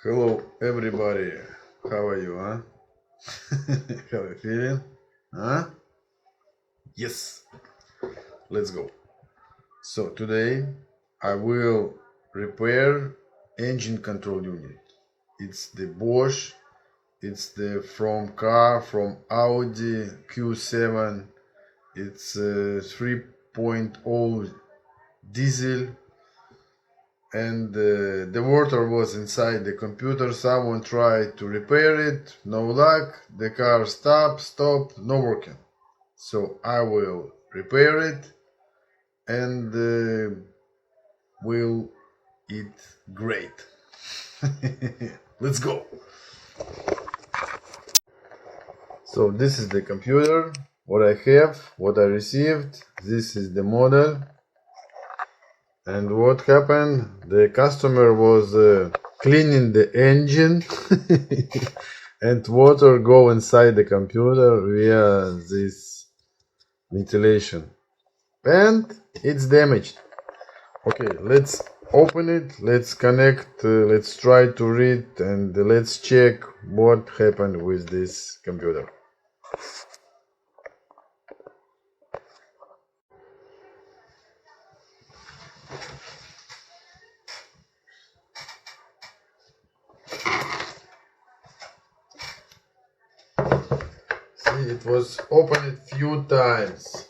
Hello everybody, how are you, huh? How are you feeling? Huh? Yes, let's go. So today I will repair engine control unit. It's the Bosch, it's the from Audi Q7, it's 3.0 diesel, and the water was inside the computer. Someone tried to repair it, no luck, the car stopped, no working. So I will repair it and will eat great. Let's go. So this is the computer, what I have, what I received. This is the model. And what happened? The customer was cleaning the engine and water go inside the computer via this ventilation. And it's damaged. Okay, let's open it, let's connect, let's try to read, and let's check what happened with this computer. See, it was opened a few times.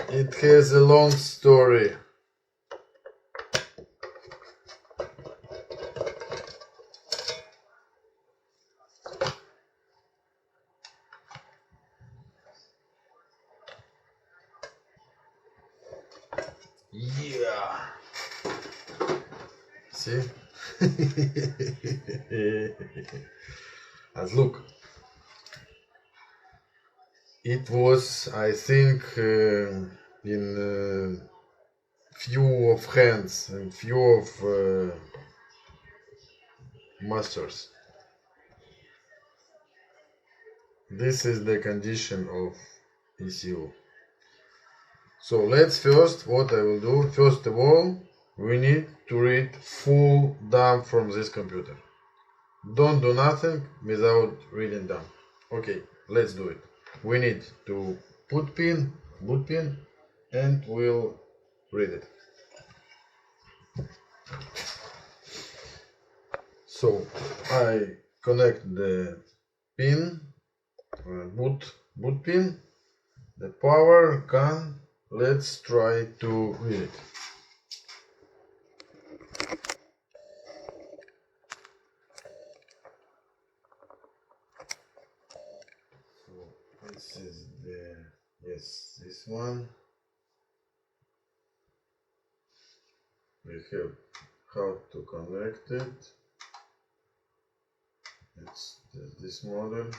It has a long story. Yeah. See? And look. It was, I think, in few of hands and few of masters. This is the condition of ECU. So let's first, what I will do, first of all, we need to read full dump from this computer. Don't do nothing without reading dump. Okay, let's do it. We need to put pin, boot pin, and we'll read it. So I connect the pin, boot pin, the power can. Let's try to read it. So this is the, yes, this one. We have how to connect it. It's this model.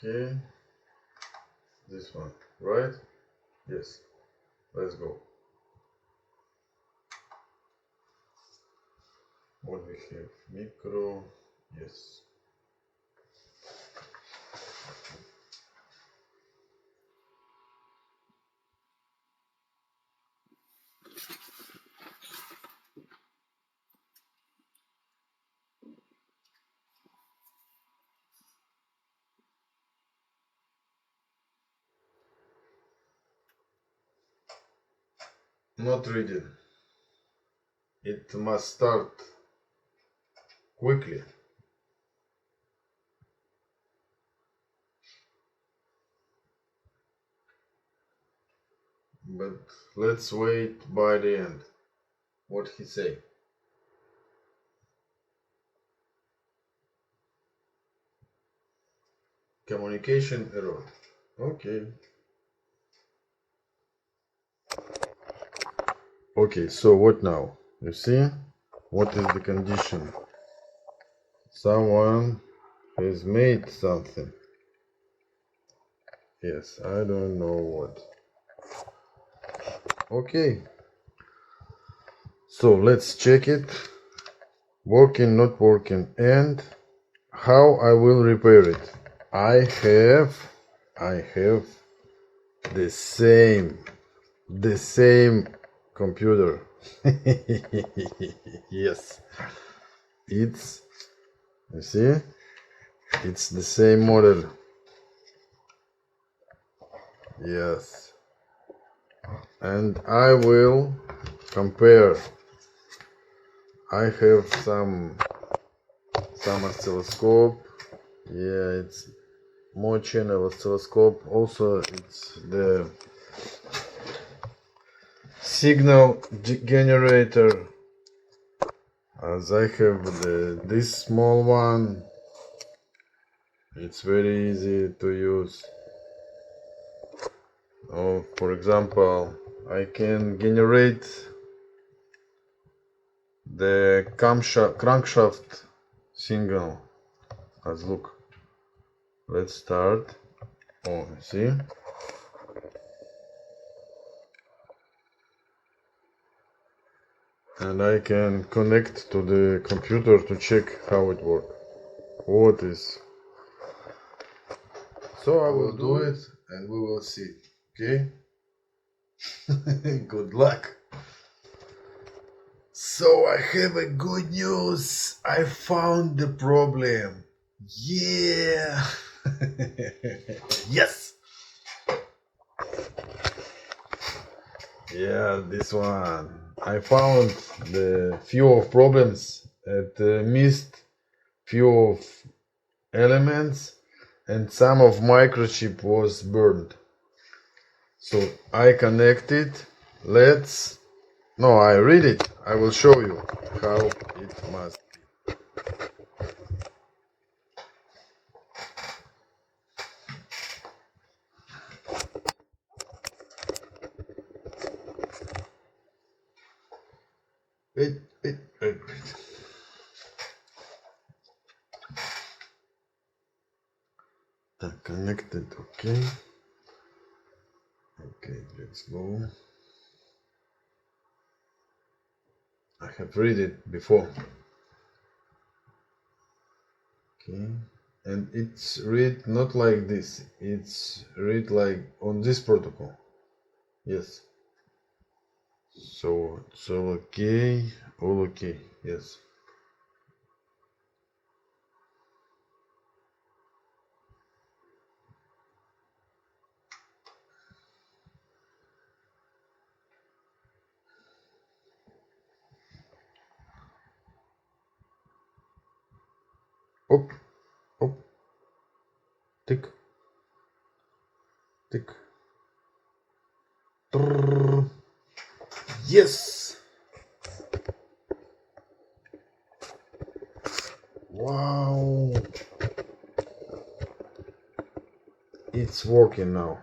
Okay, this one, right? Yes, let's go. What we have? Micro, yes. Not reading. It must start quickly. But let's wait by the end. What he say? Communication error. Okay. Okay, so what now? You see? What is the condition? Someone has made something. Yes, I don't know what. Okay. So let's check it. working, not working, and how I will repair it. I have the same computer. Yes, it's, you see, it's the same model. Yes, and I will compare. I have some oscilloscope. Yeah, it's more channel oscilloscope. Also, it's the signal generator. As I have this small one, it's very easy to use. Oh, for example, I can generate the crankshaft signal. As look, let's start. Oh, see, and I can connect to the computer to check how it works. What is? So I will do it, and we will see. Okay. Good luck. So I have a good news. I found the problem. Yeah. Yes. Yeah, this one. I found the few of problems. It missed few of elements, and some of microchip was burned. So I connected. No, I read it. I will show you how it must be. Wait. Connected, okay. Okay, let's go. I have read it before. Okay, and it's read not like this. It's read like on this protocol. Yes. So it's all okay. All okay. Yes. Up. Tick. Trrr. Yes. Wow. It's working now.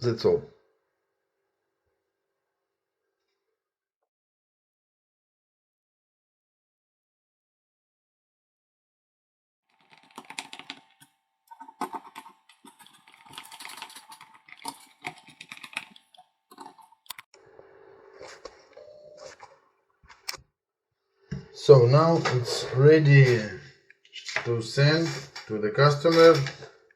That's all. So now it's ready to send to the customer.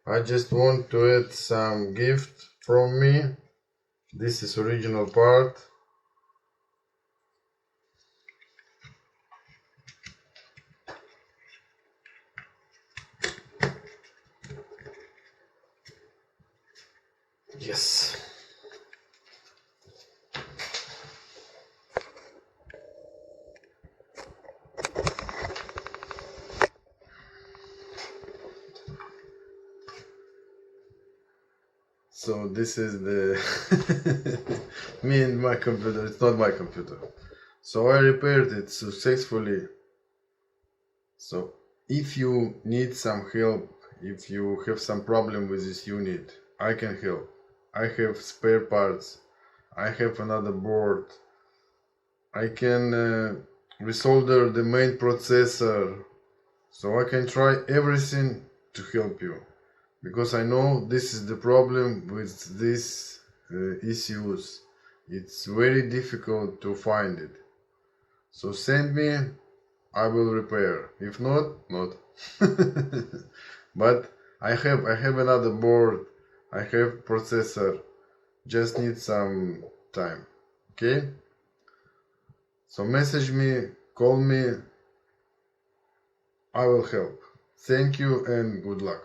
I just want to add some gift from me. This is original part. Yes. So this is the me and my computer. It's not my computer. So I repaired it successfully. So if you need some help, if you have some problem with this unit, I can help. I have spare parts. I have another board. I can resolder the main processor. So I can try everything to help you. Because I know this is the problem with these ECUs. It's very difficult to find it. So send me, I will repair. If not, not. But I have another board. I have processor. Just need some time. Okay? So message me, call me. I will help. Thank you and good luck.